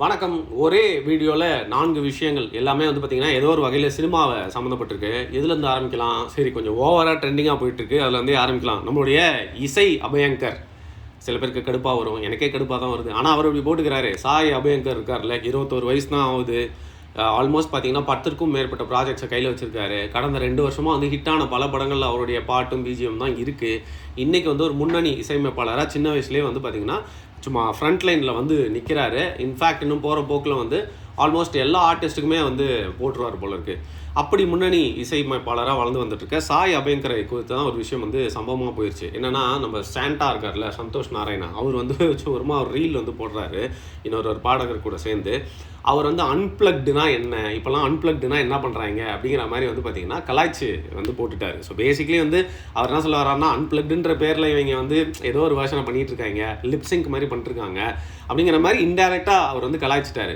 வணக்கம். ஒரே வீடியோவில் 4 விஷயங்கள் எல்லாமே வந்து பார்த்திங்கன்னா ஏதோ ஒரு வகையில் சினிமாவை சம்மந்தப்பட்டிருக்கு. எதுலேருந்து ஆரம்பிக்கலாம்? சரி, கொஞ்சம் ஓவராக ட்ரெண்டிங்காக போயிட்டுருக்கு, அதுலேருந்தே ஆரம்பிக்கலாம். நம்மளுடைய இசை அபயங்கர். சில பேருக்கு கடுப்பாக வரும், எனக்கே கடுப்பாக தான் வருது. ஆனால் அவர் இப்படி போட்டுக்கிறாரு. சாய் அபயங்கர் இருக்கார்ல, 21 வயசு தான் ஆகுது. ஆல்மோஸ்ட் பார்த்தீங்கன்னா 10க்கும் மேற்பட்ட ப்ராஜெக்ட்ஸை கையில் வச்சுருக்காரு. கடந்த 2 வருஷமாக வந்து ஹிட்டான பல படங்களில் அவருடைய பாட்டும் பிஜிஎம் தான் இருக்குது. இன்றைக்கி வந்து ஒரு முன்னணி இசையமைப்பாளராக சின்ன வயசுலேயே வந்து பார்த்திங்கன்னா சும்மா ஃப்ரண்ட் லைனில் வந்து நிற்கிறாரு. இன்ஃபேக்ட் இன்னும் போகிற போக்கில் வந்து ஆல்மோஸ்ட் எல்லா ஆர்டிஸ்ட்டுக்குமே வந்து போட்டுருவார் போல இருக்குது. அப்படி முன்னணி இசையமைப்பாளராக வளர்ந்து வந்துட்டுருக்க சாய் அபயங்கரை குறித்து தான் ஒரு விஷயம் வந்து சம்பவமாக போயிடுச்சு. என்னென்னா, நம்ம ஸ்டாண்டா இருக்கார்ல சந்தோஷ் நாராயணா, அவர் வந்து ஒருமா ஒரு ரீல் வந்து போடுறாரு இன்னொரு பாடகர் கூட சேர்ந்து. அவர் வந்து அன்பிளக்டுனா என்ன, இப்போலாம் அன்பிளக்டுனா என்ன பண்ணுறாங்க அப்படிங்கிற மாதிரி வந்து பார்த்திங்கன்னா கலாய்ச்சி வந்து போட்டுட்டார். ஸோ பேசிக்லி வந்து அவர் என்ன சொல்ல வர்றாருன்னா, அன்பிளக்டுன்ற பேரில் இவங்க வந்து ஏதோ ஒரு வேர்ஷனை பண்ணிகிட்டு இருக்காங்க, லிப்சிங்க் மாதிரி பண்ணிட்டுருக்காங்க அப்படிங்கிற மாதிரி இன்டெரக்டாக அவர் வந்து கலாய்ச்சிட்டார்.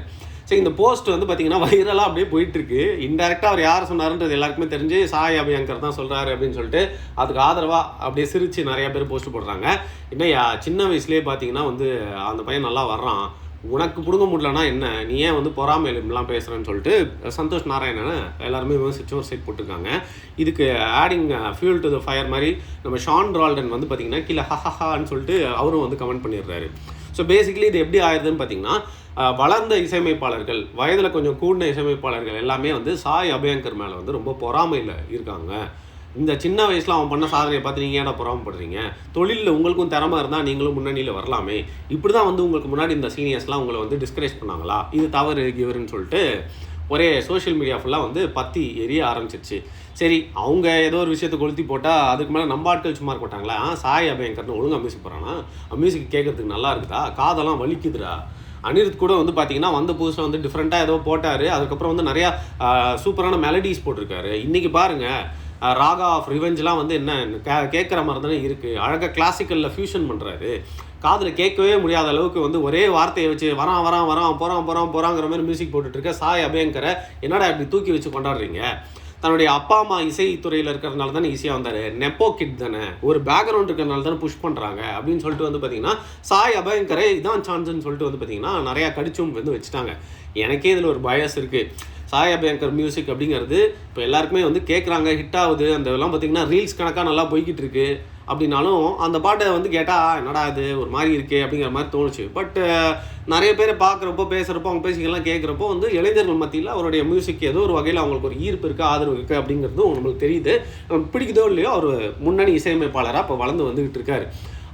சரி, இந்த போஸ்ட் வந்து பார்த்தீங்கன்னா வைரலாக அப்படியே போயிட்டுருக்கு. இன்டெரக்டாக அவர் யார் சொன்னாருன்றது எல்லாருக்குமே தெரிஞ்சு சாய் அபயங்கர் தான் சொல்கிறாரு அப்படின்னு சொல்லிட்டு அதுக்கு ஆதரவாக அப்படியே சிரித்து நிறையா பேர் போஸ்ட் போடுறாங்க. இன்னையா சின்ன வயசுலேயே பார்த்தீங்கன்னா வந்து அந்த பையன் நல்லா வர்றான், உனக்கு பிடுங்க முடியலன்னா என்ன, நீ ஏன் வந்து பொறாமையிலாம் பேசுகிறேன்னு சொல்லிட்டு சந்தோஷ் நாராயணனை எல்லாருமே விமர்சிச்சு ஒரு சைட் போட்டிருக்காங்க. இதுக்கு adding fuel to the fire மாதிரி நம்ம ஷான் ரால்டன் வந்து பார்த்திங்கன்னா கீழே ஹஹஹான்னு சொல்லிட்டு அவரும் வந்து கமெண்ட் பண்ணிடுறாரு. ஸோ பேசிக்கலி இது எப்படி ஆயிடுதுன்னு பார்த்தீங்கன்னா, வளர்ந்த இசையமைப்பாளர்கள், வயதில் கொஞ்சம் கூடின இசையமைப்பாளர்கள் எல்லாமே வந்து சாய் அபயங்கர் மேலே வந்து ரொம்ப பொறாமையில் இருக்காங்க. இந்த சின்ன வயசில் அவன் பண்ண சாதனையை பார்த்து நீங்கள் ஏன்னா பொறாமப்படுறீங்க? தொழிலில் உங்களுக்கும் திறமை இருந்தால் நீங்களும் முன்னணியில் வரலாமே. இப்படி தான் வந்து உங்களுக்கு முன்னாடி இந்த சீனியர்ஸ்லாம் உங்களை வந்து டிஸ்கரேஜ் பண்ணாங்களா? இது தவறு கிவருன்னு சொல்லிட்டு ஒரே சோஷியல் மீடியா ஃபுல்லாக வந்து பற்றி எரிய ஆரம்பிச்சிருச்சு. சரி, அவங்க ஏதோ ஒரு விஷயத்தை கொளுத்தி போட்டால் அதுக்கு மேலே நம்ம ஆட்கள் சும்மா இருக்க மாட்டாங்களா? சாய் அபயங்கர்னு ஒழுங்காக மியூசிக் போகிறானா? மியூசிக் கேட்குறதுக்கு நல்லா இருக்குதா? காதெல்லாம் வலிக்குதுடா. அனிருத் கூட வந்து பார்த்தீங்கன்னா வந்த புதுசில் வந்து டிஃப்ரெண்ட்டாக ஏதோ போட்டார். அதுக்கப்புறம் வந்து நிறையா சூப்பரான மெலடிஸ் போட்டிருக்காரு. இன்றைக்கி பாருங்கள், ராகா ஆஃப் ரிவெஞ்ச்லாம் வந்து என்ன கேட்குற மாதிரி தானே இருக்குது. அழகாக கிளாசிக்கலில் ஃபியூஷன் பண்ணுறாரு. காதில் கேட்கவே முடியாத அளவுக்கு வந்து ஒரே வார்த்தையை வச்சு வரான் போகிறாங்கிற மாதிரி மியூசிக் போட்டுட்ருக்க சாய் அபயங்கரை என்னடா இப்படி தூக்கி வச்சு கொண்டாடுறீங்க? தன்னுடைய அப்பா அம்மா இசைத்துறையில் இருக்கிறதுனால தானே ஈஸியாக வந்தார். நெப்போ கிட் தானே, ஒரு பேக்ரவுண்ட் இருக்கிறதுனால தானே புஷ் பண்ணுறாங்க அப்படின்னு சொல்லிட்டு வந்து பார்த்திங்கன்னா சாய் அபயங்கரை இதான் சான்ஸ்ன்னு சொல்லிட்டு வந்து பார்த்திங்கன்னா நிறையா கடிச்சும் வந்து வச்சுட்டாங்க. எனக்கே இதில் ஒரு பயஸ் இருக்குது. சாய் அபயங்கர் மியூசிக் அப்படிங்கிறது இப்போ எல்லாருக்குமே வந்து கேட்குறாங்க, ஹிட் ஆகுது. அந்த இதெல்லாம் பார்த்திங்கன்னா ரீல்ஸ் கணக்காக நல்லா போய்கிட்டு இருக்கு. அப்படின்னாலும் அந்த பாட்டை வந்து கேட்டால் என்னடா இது ஒரு மாதிரி இருக்கே அப்படிங்கிற மாதிரி தோணுச்சு. பட் நிறைய பேரை பார்க்குறப்போ, பேசுகிறப்போ, அவங்க பேசிக்கலாம் கேட்குறப்போ வந்து இளைஞர்கள் மத்தியில் அவருடைய மியூசிக் ஏதோ ஒரு வகையில் அவங்களுக்கு ஒரு ஈர்ப்பு இருக்குது, ஆதரவு இருக்குது அப்படிங்கிறதும் நம்மளுக்கு தெரியுது. பிடிக்குதோ இல்லையோ அவர் முன்னணி இசையமைப்பாளராக இப்போ வளர்ந்து வந்துக்கிட்டு இருக்காரு.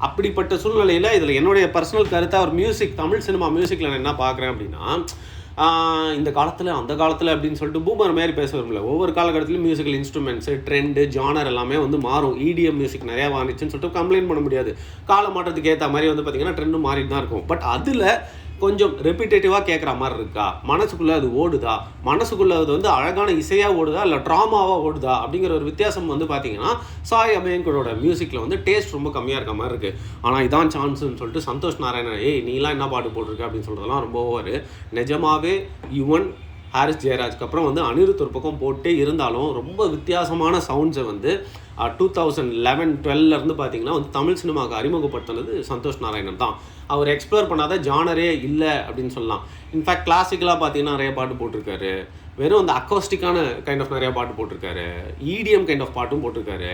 அப்படிப்பட்ட சூழ்நிலையில் இதில் என்னுடைய பர்சனல் கருத்தை, அவர் மியூசிக், தமிழ் சினிமா மியூசிக்கில் நான் என்ன பார்க்குறேன் அப்படின்னா, இந்த காலத்தில் அந்த காலத்தில் அப்படின்னு சொல்லிட்டு பூமர் மாதிரி பேச வரும்ல. ஒவ்வொரு காலகட்டத்திலும் மியூசிக்கல் இன்ஸ்ட்ருமெண்ட்ஸு, ட்ரெண்டு, ஜானர் எல்லாமே வந்து மாறும். இடிஎம் மியூசிக் நிறையா வந்துச்சுன்னு சொல்லிட்டு கம்ப்ளைண்ட் பண்ண முடியாது. கால மாற்றத்துக்கு ஏற்ற மாதிரி வந்து பார்த்திங்கன்னா ட்ரெண்டும் மாறிட்டு தான் இருக்கும். பட் அதில் கொஞ்சம் ரெப்பிட்டேட்டிவாக கேட்குற மாதிரி இருக்கா? மனசுக்குள்ளே அது ஓடுதா? மனசுக்குள்ளே அது வந்து அழகான இசையாக ஓடுதா இல்லை ட்ராமாவாக ஓடுதா அப்படிங்கிற ஒரு வித்தியாசம் வந்து பார்த்திங்கன்னா சாய் அபயங்கரோட மியூசிக்கில் வந்து டேஸ்ட் ரொம்ப கம்மியாக இருக்க மாதிரி இருக்குது. ஆனால் இதான் சான்ஸுன்னு சொல்லிட்டு சந்தோஷ் நாராயணன் நீலாம் என்ன பாட்டு போட்டிருக்க அப்படின்னு சொல்கிறதெல்லாம் ரொம்ப ஓவர். நிஜமாகவே யுவன், ஹாரிஸ் ஜெயராஜ்க்கு அப்புறம் வந்து அனிருத் ஒரு பக்கம் போட்டே இருந்தாலும் ரொம்ப வித்தியாசமான சவுண்ட்ஸை வந்து 2011-12 பார்த்தீங்கன்னா வந்து தமிழ் சினிமாவுக்கு அறிமுகப்படுத்தினது சந்தோஷ் நாராயணன் தான். அவர் எக்ஸ்ப்ளோர் பண்ணாத ஜானரே இல்லை அப்படின்னு சொல்லலாம். இன்ஃபேக்ட் கிளாசிக்கலாக பார்த்தீங்கன்னா நிறைய பாட்டு போட்டிருக்காரு. வெறும் அந்த அக்கோஸ்டிக்கான கைண்ட் ஆஃப் நிறையா பாட்டு போட்டிருக்காரு. இடிஎம் கைண்ட் ஆஃப் பாட்டும் போட்டிருக்காரு.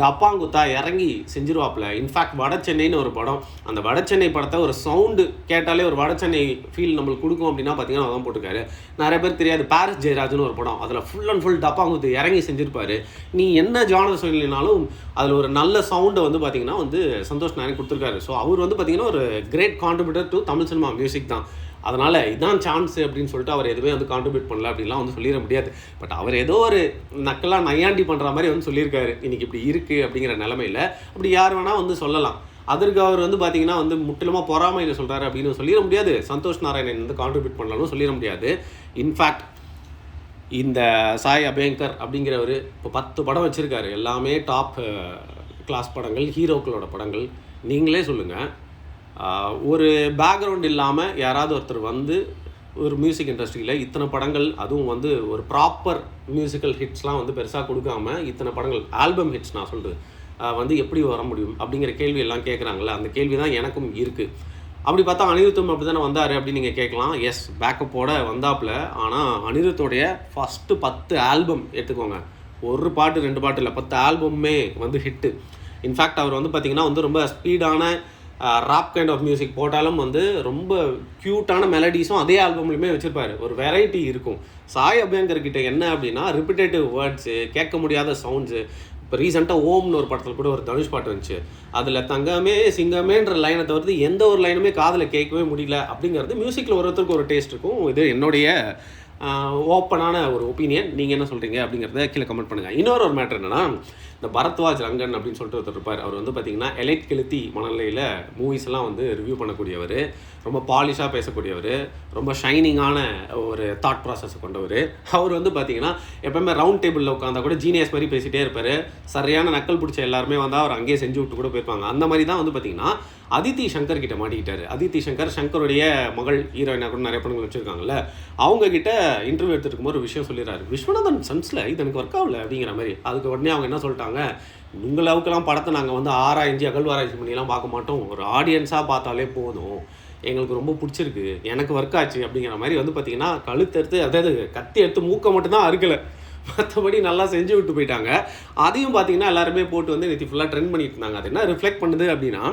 டப்பாங்குத்தா இறங்கி செஞ்சிருவாப்பில். இன்ஃபேக்ட் வட சென்னைன்னு ஒரு படம், அந்த வட சென்னை படத்தை ஒரு சவுண்டு கேட்டாலே ஒரு வட சென்னை ஃபீல் நம்மளுக்கு கொடுக்கும் அப்படின்னா பார்த்தீங்கன்னா அதான் போட்டிருக்காரு. நிறைய பேர் தெரியாது, பாரிஸ் ஜெயராஜ்னு ஒரு படம், அதில் ஃபுல் அண்ட் ஃபுல் டப்பாங்குத்து இறங்கி செஞ்சுருப்பார். நீ என்ன ஜானர் சொல்லினாலும் அதில் ஒரு நல்ல சவுண்டை வந்து பார்த்திங்கன்னா வந்து சந்தோஷ் நாராயணன் கொடுத்துருக்காரு. ஸோ அவர் வந்து பார்த்திங்கன்னா ஒரு great contributor to Tamil cinema music தான். அதனால் இதான் சான்ஸு அப்படின்னு சொல்லிட்டு அவர் எதுவுமே வந்து கான்ட்ரிபியூட் பண்ணல அப்படின்லாம் வந்து சொல்லிட முடியாது. பட் அவர் ஏதோ ஒரு நக்கலாக நையாண்டி பண்ணுற மாதிரி வந்து சொல்லியிருக்காரு. இன்றைக்கி இப்படி இருக்குது அப்படிங்கிற நிலமையில் அப்படி யார் வேணால் வந்து சொல்லலாம். அதற்கு அவர் வந்து பார்த்திங்கன்னா வந்து முற்றிலுமாக பொறாமையில் சொல்கிறாரு அப்படின்னு சொல்லிட முடியாது. சந்தோஷ் நாராயணன் வந்து கான்ட்ரிபியூட் பண்ணலாம்னு சொல்லிட முடியாது. இன்ஃபேக்ட் இந்த சாய் அபயங்கர் அப்படிங்கிறவர் இப்போ 10 படம் வச்சுருக்காரு. எல்லாமே டாப் கிளாஸ் படங்கள், ஹீரோக்களோட படங்கள். நீங்களே சொல்லுங்கள், ஒரு பேக்ரவுண்ட் இல்லாமல் யாராவது ஒருத்தர் வந்து ஒரு மியூசிக் இண்டஸ்ட்ரியில் இத்தனை படங்கள், அதுவும் வந்து ஒரு ப்ராப்பர் மியூசிக்கல் ஹிட்ஸ்லாம் வந்து பெருசாக கொடுக்காம இத்தனை படங்கள், ஆல்பம் ஹிட்ஸ் நான் சொல்கிறது வந்து எப்படி வர முடியும் அப்படிங்கிற கேள்வி எல்லாம் கேட்குறாங்களே, அந்த கேள்வி தான் எனக்கும் இருக்குது. அப்படி பார்த்தா அனிருத்தும் அப்படி தானே வந்தார் அப்படின்னு நீங்கள் கேட்கலாம். எஸ், பேக்கப்போட வந்தாப்புல. ஆனால் அனிருத்தோடைய ஃபஸ்ட்டு 10 ஆல்பம் எடுத்துக்கோங்க, ஒரு பாட்டு 2 பாட்டு இல்லை, 10 ஆல்பமுமே வந்து ஹிட்டு. இன்ஃபேக்ட் அவர் வந்து பார்த்திங்கன்னா வந்து ரொம்ப ஸ்பீடான ராப் கைண்ட் ஆஃப் மியூசிக் போட்டாலும் வந்து ரொம்ப க்யூட்டான மெலடிஸும் அதே ஆல்பம்லையுமே வச்சுருப்பார். ஒரு வெரைட்டி இருக்கும். சாய் அபியங்கர் கிட்ட என்ன அப்படின்னா ரிப்பிட்டேட்டிவ் வேர்ட்ஸு, கேட்க முடியாத சவுண்ட்ஸு. இப்போ ரீசெண்டாக ஓம்னு ஒரு படத்தில் கூட ஒரு தனுஷ் பாட்டு இருந்துச்சு, அதில் தங்கமே சிங்கமேன்ற லைனை தவிர்த்து எந்த ஒரு லைனுமே காதில் கேட்கவே முடியல. அப்படிங்கிறது மியூசிக்கில் ஒருத்தருக்கு ஒரு டேஸ்ட் இருக்கும். இது என்னுடைய ஓப்பனான ஒரு ஒப்பீனியன். நீங்கள் என்ன சொல்கிறீங்க அப்படிங்கிறத கீழே கமெண்ட் பண்ணுங்கள். இன்னொரு மேட்டர் என்னென்னா, இந்த பரத்வாஜ் ரங்கன் அப்படின்னு சொல்லிட்டு ஒருத்தர் இருப்பார். அவர் வந்து பார்த்திங்கன்னா எலைட் கெளுத்தி மனநிலையில் மூவிஸ் எல்லாம் வந்து ரிவ்யூ பண்ணக்கூடியவர், ரொம்ப பாலிஷாக பேசக்கூடியவர், ரொம்ப ஷைனிங்கான ஒரு தாட் ப்ராசஸ் கொண்டவர். அவர் வந்து பார்த்திங்கன்னா எப்போயுமே ரவுண்ட் டேபிளில் உட்காந்தா கூட ஜீனியஸ் மாதிரி பேசிகிட்டே இருப்பார். சரியான நக்கல் பிடிச்ச எல்லாருமே வந்தால் அவர் அங்கேயே செஞ்சு விட்டு கூட போயிருப்பாங்க. அந்த மாதிரி தான் வந்து பார்த்திங்கன்னா அதித்தி சங்கர் கிட்ட மாட்டிக்கிட்டார். அதித்தி சங்கர், சங்கருடைய மகள் ஹீரோயினாக கூட நிறைய படங்கள் வச்சுருக்காங்கல்ல, அவங்கக்கிட்ட இன்டர்வியூ எடுத்துகிட்டு இருக்கும்போது ஒரு விஷயம் சொல்லிடுறாரு, விஸ்வநாதன் சன்ஸில் இது எனக்கு ஒர்க் ஆகல அப்படிங்கிற மாதிரி. அதுக்கு உடனே அவங்க என்ன சொல்லிட்டாங்க, உங்கள் அளவுக்குலாம் படத்தை நாங்கள் வந்து ஆராய்ச்சி அகழ்வாராய்ச்சி பண்ணிலாம் பார்க்க மாட்டோம், ஒரு ஆடியன்ஸாக பார்த்தாலே போதும், எங்களுக்கு ரொம்ப பிடிச்சிருக்கு, எனக்கு ஒர்க் ஆச்சு அப்படிங்கிற மாதிரி வந்து பார்த்திங்கன்னா கழுத்தெடுத்து, அதாவது கத்தி எடுத்து மூக்க மட்டும்தான் அறுக்கலை, மற்றபடி நல்லா செஞ்சு விட்டு போயிட்டாங்க. அதையும் பார்த்தீங்கன்னா எல்லாருமே போட்டு வந்து நேற்று ஃபுல்லாக ட்ரெண்ட் பண்ணிட்டு இருந்தாங்க. அது என்ன ரிஃப்ளெக்ட் பண்ணுது அப்படின்னா,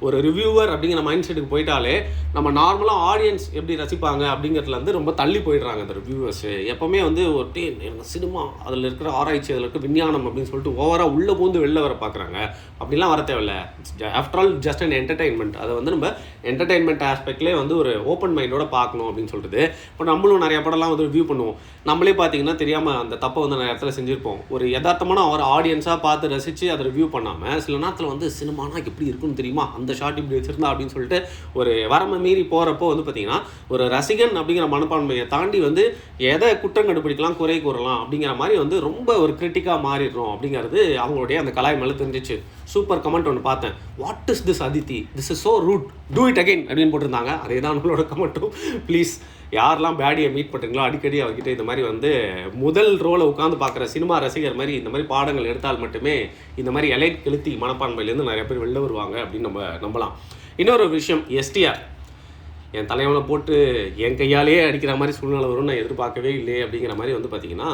ஒரு ரிவ்யூவர் அப்படிங்கிற மைண்ட் செட்டுக்கு போயிட்டாலே நம்ம நார்மலாக ஆடியன்ஸ் எப்படி ரசிப்பாங்க அப்படிங்கிறதுல வந்து ரொம்ப தள்ளி போயிடுறாங்க அந்த ரிவ்யூவர்ஸு. எப்போவுமே வந்து ஒரு எனக்கு சினிமா அதில் இருக்கிற ஆராய்ச்சி, அதில் இருக்கிற விஞ்ஞானம் அப்படின்னு சொல்லிட்டு ஓவராக உள்ளே பூந்து வெளில வர பார்க்குறாங்க. அப்படிலாம் வர தேவையில்ல. After all just and entertainment. அதை வந்து நம்ம என்டர்டெயின்மெண்ட் ஆஸ்பெக்ட்லேயே வந்து ஒரு ஓப்பன் மைண்டோட பார்க்கணும் அப்படின்னு சொல்லிட்டு. இப்போ நம்மளும் நிறைய படம்லாம் வந்து ரிவ்யூ பண்ணுவோம். நம்மளே பார்த்தீங்கன்னா தெரியாமல் அந்த தப்பை வந்து நிறைய இடத்துல செஞ்சுருப்போம். ஒரு யதார்த்தமான ஒரு ஆடியன்ஸாக பார்த்து ரசித்து அதை ரிவ்யூ பண்ணாமல் சில நேரத்தில் வந்து சினிமானா எப்படி இருக்குன்னு தெரியுமா, அந்த ஷார்ட் இப்படி வச்சுருந்தா அப்படின்னு சொல்லிட்டு ஒரு வரம்பை மீறி போகிறப்போ வந்து பார்த்திங்கன்னா ஒரு ரசிகன் அப்படிங்கிற மனப்பான்மையை தாண்டி வந்து எதை குற்றம் கண்டுபிடிக்கலாம், குறை கூறலாம் அப்படிங்கிற மாதிரி வந்து ரொம்ப ஒரு கிரிட்டிக்காக மாறிடுறோம் அப்படிங்கிறது அவங்களுடைய அந்த கலாய் மேலே தெரிஞ்சிச்சு. சூப்பர் கமெண்ட் ஒன்று பார்த்தேன், what is this Aditi, this is so rude, do it again அப்படின்னு போட்டிருந்தாங்க. அதே தான் நம்மளோட கமெண்ட்டும். ப்ளீஸ் யாரெல்லாம் பேடியை மீட் பண்ணுறீங்களோ அடிக்கடி அவர்கிட்ட இந்த மாதிரி வந்து முதல் ரோலை உட்காந்து பார்க்குற சினிமா ரசிகர் மாதிரி இந்த மாதிரி பாடங்கள் எடுத்தால் மட்டுமே இந்த மாதிரி எலைட் கெளுத்தி மனப்பான்மையிலேருந்து நிறைய பேர் வெளில வருவாங்க அப்படின்னு நம்ம நம்பலாம். இன்னொரு விஷயம், எஸ்டிஆர் என் தலைவனை போட்டு என் கையாலேயே அடிக்கிற மாதிரி சூழ்நிலை வரும்னு நான் எதிர்பார்க்கவே இல்லை அப்படிங்கிற மாதிரி வந்து பார்த்திங்கன்னா,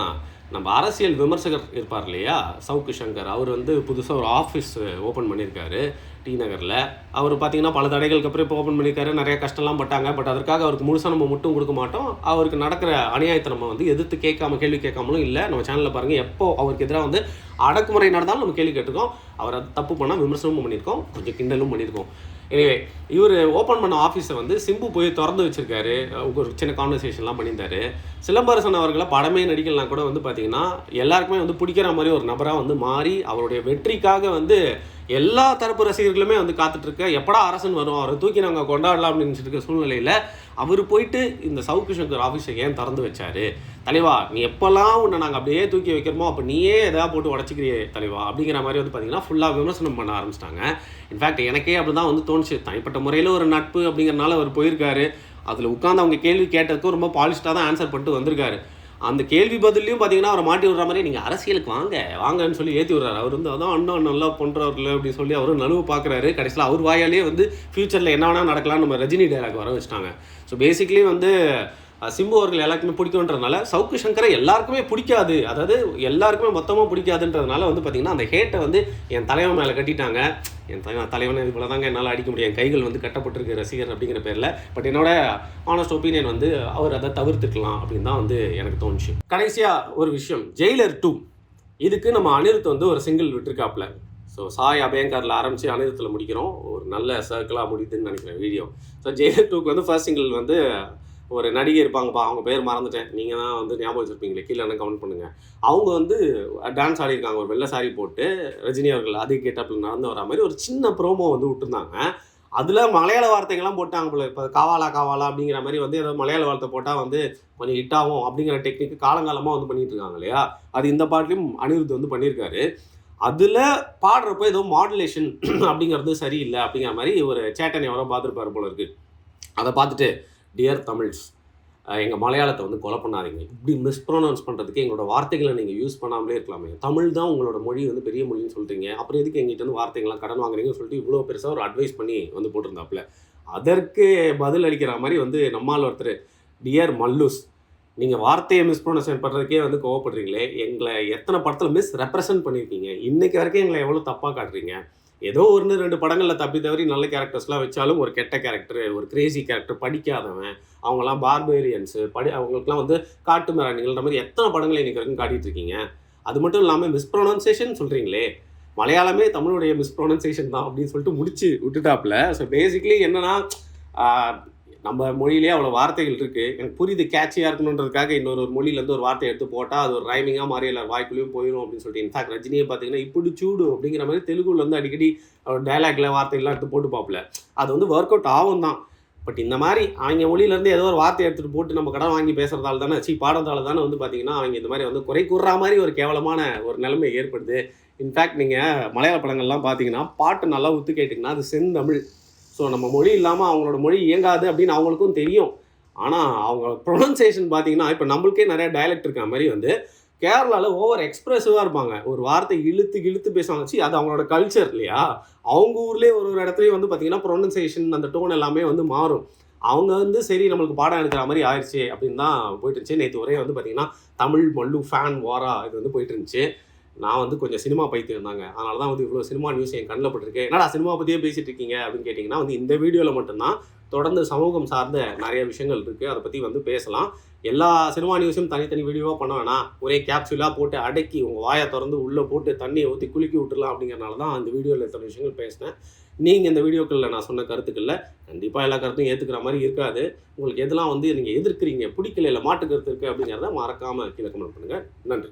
நம்ம அரசியல் விமர்சகர் இருப்பார் இல்லையா சவுக்கு சங்கர், அவர் வந்து புதுசாக ஒரு ஆஃபீஸ் ஓப்பன் பண்ணியிருக்காரு டி நகரில். அவர் பார்த்திங்கன்னா பல தடைகளுக்கு அப்புறம் இப்போ ஓப்பன் பண்ணியிருக்காரு. நிறைய கஷ்டம்லாம் பட்டாங்க. பட் அதற்காக அவருக்கு முழுசாக நம்ம மட்டும் கொடுக்க மாட்டோம். அவருக்கு நடக்கிற அநியாயத்தை நம்ம வந்து எதிர்த்து கேட்காம கேள்வி கேட்காமலும் இல்லை. நம்ம சேனலில் பாருங்கள், எப்போ அவருக்கு எதிராக வந்து அடக்குமுறை நடந்தாலும் நம்ம கேள்வி கேட்டிருக்கோம். அவர் அது தப்பு பண்ணால் விமர்சனமும் பண்ணியிருக்கோம், கொஞ்சம் கிண்டலும் பண்ணியிருக்கோம். எனவே இவர் ஓப்பன் பண்ண ஆஃபீஸை வந்து சிம்பு போய் திறந்து வச்சுருக்காரு. ஒரு சின்ன கான்வர்சேஷன்லாம் பண்ணியிருந்தாரு. சிலம்பரசன் அவர்களை படமே நடிக்கலாம் கூட வந்து பார்த்திங்கன்னா எல்லாருக்குமே வந்து பிடிக்கிற மாதிரி ஒரு நபராக வந்து மாறி அவருடைய வெற்றிக்காக வந்து எல்லா தரப்பு ரசிகர்களுமே வந்து காத்துட்ருக்க, எப்படா அரசன் வரும், அவரை தூக்கி நாங்கள் கொண்டாடலாம் அப்படின்னு இருக்க சூழ்நிலையில் அவர் போயிட்டு இந்த சவுக்கு சங்கர் ஆஃபீஸை ஏன் திறந்து வச்சார்? தலைவா, நீ எப்போல்லாம் உன்னை நாங்கள் அப்படியே தூக்கி வைக்கிறோமோ அப்போ நீயே எதாவது போட்டு உடச்சிக்கிறியே தலைவா அப்படிங்கிற மாதிரி வந்து பார்த்திங்கன்னா ஃபுல்லாக விமர்சனம் பண்ண ஆரம்பிச்சிட்டாங்க. இன்ஃபேக்ட் எனக்கே அப்படி தான் வந்து தோணுச்சு. தனிப்பட்ட முறையில் ஒரு நட்பு அப்படிங்கிறனால அவர் போயிருக்காரு. அதில் உட்காந்து அவங்க கேள்வி கேட்டதுக்கும் ரொம்ப பாலிஷ்டாக தான் ஆன்சர் பண்ணிட்டு வந்திருக்காரு. அந்த கேள்வி பதிலையும் பார்த்தீங்கன்னா அவரை மாட்டி விடுற மாதிரி நீங்கள் அரசியலுக்கு வாங்கன்னு சொல்லி ஏற்றி விடுறாரு. அவர் வந்து அதான் அண்ணா நல்லா பண்ணுறாருல அப்படின்னு சொல்லி அவரும் நழுவு பார்க்குறாரு. கடைசியில் அவர் வாயாலே வந்து ஃப்யூச்சரில் என்ன வேணால் நடக்கலாம்னு நம்ம ரஜினி டைலாக் வர வச்சுட்டாங்க. ஸோ பேசிக்லி வந்து சிம்பு அவர்கள் எல்லாருக்குமே பிடிக்குன்றதுனால சவுக்கு சங்கரை எல்லாருக்குமே பிடிக்காது, அதாவது எல்லாருக்குமே மொத்தமாக பிடிக்காதுன்றதுனால வந்து பார்த்திங்கன்னா அந்த ஹேட்டை வந்து என் தலைவன் மேலே கட்டிட்டாங்க. என் தலைவனை இது போல தாங்க என்னால் அடிக்க முடியும், என் கைகள் வந்து கட்டப்பட்டிருக்கு ரசிகர் அப்படிங்கிற பேரில். பட் என்னோட ஆனஸ்ட் ஒப்பீனியன் வந்து அவர் அதை தவிர்த்துக்கலாம் அப்படின்னு தான் வந்து எனக்கு தோணுச்சு. கடைசியாக ஒரு விஷயம், ஜெயிலர் 2 இதுக்கு நம்ம அனிருத் வந்து ஒரு சிங்கிள் விட்டுருக்காப்புல. ஸோ சாய் அபயங்கரில் ஆரம்பித்து அனிருத்தில் முடிக்கிறோம். ஒரு நல்ல சர்க்கிளாக முடியுதுன்னு நினைக்கிறேன் வீடியோ. ஸோ ஜெயிலர் 2க்கு வந்து ஃபர்ஸ்ட் சிங்கிள் வந்து ஒரு நடிகை இருப்பாங்கப்பா, அவங்க பேர் மறந்துட்டேன், நீங்கள் தான் வந்து ஞாபகம் வச்சுருப்பீங்களே, கீழே என்ன கமெண்ட் பண்ணுங்கள். அவங்க வந்து டான்ஸ் ஆடிருக்காங்க, ஒரு வெள்ளை சாரி போட்டு ரஜினி அவர்கள் அதே கேட்டப்பில் நடந்து வர மாதிரி ஒரு சின்ன ப்ரோமோ வந்து விட்டுருந்தாங்க. அதில் மலையாள வார்த்தைகள்லாம் போட்டாங்க போல. இப்போ காவாலா அப்படிங்கிற மாதிரி வந்து ஏதாவது மலையாள வார்த்தை போட்டால் வந்து கொஞ்சம் ஹிட் ஆகும் அப்படிங்கிற டெக்னிக்கு காலங்காலமாக வந்து பண்ணிட்டு இருக்காங்க இல்லையா. அது இந்த பாட்டிலையும் அனிருத் வந்து பண்ணியிருக்காரு. அதில் பாடுறப்போ ஏதோ மாடுலேஷன் அப்படிங்கிறது சரியில்லை அப்படிங்கிற மாதிரி ஒரு சேட்டன் எவரோ பார்த்துருப்பாரு போல இருக்குது. அதை பார்த்துட்டு டியர் தமிழ்ஸ், எங்கள் மலையாளத்தை வந்து கொலை பண்ணாதீங்க, இப்படி மிஸ்ப்ரொனவுன்ஸ் பண்ணுறதுக்கு எங்களோட வார்த்தைகளை நீங்கள் யூஸ் பண்ணாமலே இருக்கலாமே, தமிழ் தான் உங்களோட மொழி வந்து பெரிய மொழின்னு சொல்கிறீங்க, அப்புறம் எதுக்கு எங்கிட்ட வந்து வார்த்தைகள்லாம் கடன் வாங்குறீங்கன்னு சொல்லிட்டு இவ்வளோ பெருசாக ஒரு அட்வைஸ் பண்ணி வந்து போட்டிருந்தாப்புல. அதற்கு பதில் அளிக்கிற மாதிரி வந்து நம்மால் ஒருத்தர், டியர் மல்லூஸ், நீங்கள் வார்த்தையை மிஸ்ப்ரொனன்சியேட் பண்ணுறதுக்கே வந்து கோவப்படுறீங்களே, எங்களை எத்தனை படத்தில் மிஸ் ரெப்ரசன்ட் பண்ணியிருக்கீங்க, இன்றைக்கி வரைக்கும் எங்களை எவ்வளோ தப்பாக காட்டுறீங்க. ஏதோ 1-2 படங்களில் தப்பி தவறி நல்ல கேரக்டர்ஸ்லாம் வச்சாலும் ஒரு கெட்ட கேரக்டர், ஒரு கிரேசி கேரக்டர், படிக்காதவன், அவங்களாம் பார்பேரியன்ஸு, அவங்களுக்குலாம் வந்து காட்டு மிராண்டிங்கள்ன்ற மாதிரி எத்தனை படங்களை இன்றைக்கி வரைக்கும் காட்டிகிட்டு இருக்கீங்க. அது மட்டும் இல்லாமல் மிஸ்ப்ரொனன்சியேஷன் சொல்கிறீங்களே, மலையாளமே தமிழுடைய மிஸ்ப்ரொனன்சியேஷன் தான் அப்படின்னு சொல்லிட்டு முடிச்சு விட்டுட்டாப்புல. ஸோ பேசிக்கலி என்னென்னா, நம்ம மொழியிலே அவ்வளோ வார்த்தைகள் இருக்குது, எனக்கு புரியுது கேட்சியாக இருக்கணுன்றதுக்காக இன்னொரு மொழியிலேருந்து ஒரு வார்த்தை எடுத்து போட்டால் அது ஒரு ரைமிங்காக மாறி எல்லாரும் வாய்க்குள்ளேயும் போயிடும் அப்படின்னு சொல்லிட்டு. இன்ஃபேக்ட் ரஜினியை பார்த்தீங்கன்னா இப்படி சூடு அப்படிங்கிற மாதிரி தெலுங்குல வந்து அடிக்கடி டைலாக்ல வார்த்தைகள்லாம் எடுத்து போட்டு பார்ப்பல. அது வந்து ஒர்க் அவுட் ஆகும் தான். பட் இந்த மாதிரி அவங்க மொழியிலேருந்து ஏதோ ஒரு வார்த்தை எடுத்துகிட்டு போட்டு நம்ம கடன் வாங்கி பேசுகிறதால தானே, பாடத்தால் தானே வந்து பார்த்தீங்கன்னா அவங்க இந்த மாதிரி வந்து குறை கூறுற மாதிரி ஒரு கேவலமான ஒரு நிலைமை ஏற்படுது. இன்ஃபேக்ட் நீங்கள் மலையாள படங்கள்லாம் பார்த்தீங்கன்னா பாட்டு நல்லா ஒத்து கேட்டிங்கன்னா அது செந்தமிழ். ஸோ நம்ம மொழி இல்லாமல் அவங்களோட மொழி இயங்காது அப்படின்னு அவங்களுக்கும் தெரியும். ஆனால் அவங்க ப்ரொனன்சியேஷன் பார்த்தீங்கன்னா இப்போ நம்மளுக்கே நிறைய டைலக்ட் இருக்க மாதிரி வந்து கேரளாவில் ஓவர் எக்ஸ்ப்ரெசிவாக இருப்பாங்க. ஒரு வார்த்தை இழுத்து பேசுவாங்க. அது அவங்களோட கல்ச்சர் இல்லையா. அவங்க ஊர்லேயே ஒரு இடத்துலையும் வந்து பார்த்தீங்கன்னா ப்ரொனன்சியேஷன் அந்த டோன் எல்லாமே வந்து மாறும். அவங்க வந்து சரி நம்மளுக்கு பாடம் எடுக்கிற மாதிரி ஆயிடுச்சு அப்படின்னு தான் போயிட்டு இருந்துச்சு. நேற்று ஒரே வந்து பார்த்தீங்கன்னா தமிழ் மல்லு ஃபேன் வாரா இது வந்து போயிட்டு இருந்துச்சு. நான் வந்து கொஞ்சம் சினிமா பைத்தியம் இருந்தாங்க, அதனால தான் வந்து இவ்வளோ சினிமா நியூஸ் என் கண்ணில் பட்டிருக்கு. என்னடா சினிமா பற்றியே பேசிகிட்டு இருக்கீங்க அப்படின்னு கேட்டிங்கன்னா வந்து இந்த வீடியோவில் மட்டும்தான். தொடர்ந்து சமூகம் சார்ந்த நிறைய விஷயங்கள் இருக்குது, அதை பற்றி வந்து பேசலாம். எல்லா சினிமா நியூஸும் தனித்தனி வீடியோவாக பண்ண வேணாம், ஒரே கேப்சூலாக போட்டு அடக்கி உங்கள் வாயை திறந்து உள்ளே போட்டு தண்ணியை ஊற்றி குலுக்கி விட்டுலாம் அப்படிங்கிறனால தான் அந்த வீடியோவில் எத்தனை விஷயங்கள் பேசினேன். நீங்கள் இந்த வீடியோக்களில் நான் சொன்ன கருத்துக்களில் கண்டிப்பாக எல்லா கருத்தும் ஏற்றுக்கிற மாதிரி இருக்காது. உங்களுக்கு எதெல்லாம் வந்து நீங்கள் எதிர்க்கிறீங்க, பிடிக்கல, இல்லை மாட்டு கருத்து இருக்குது அப்படிங்கிறத மறக்காமல் கீழே கமெண்ட் பண்ணுங்கள். நன்றி.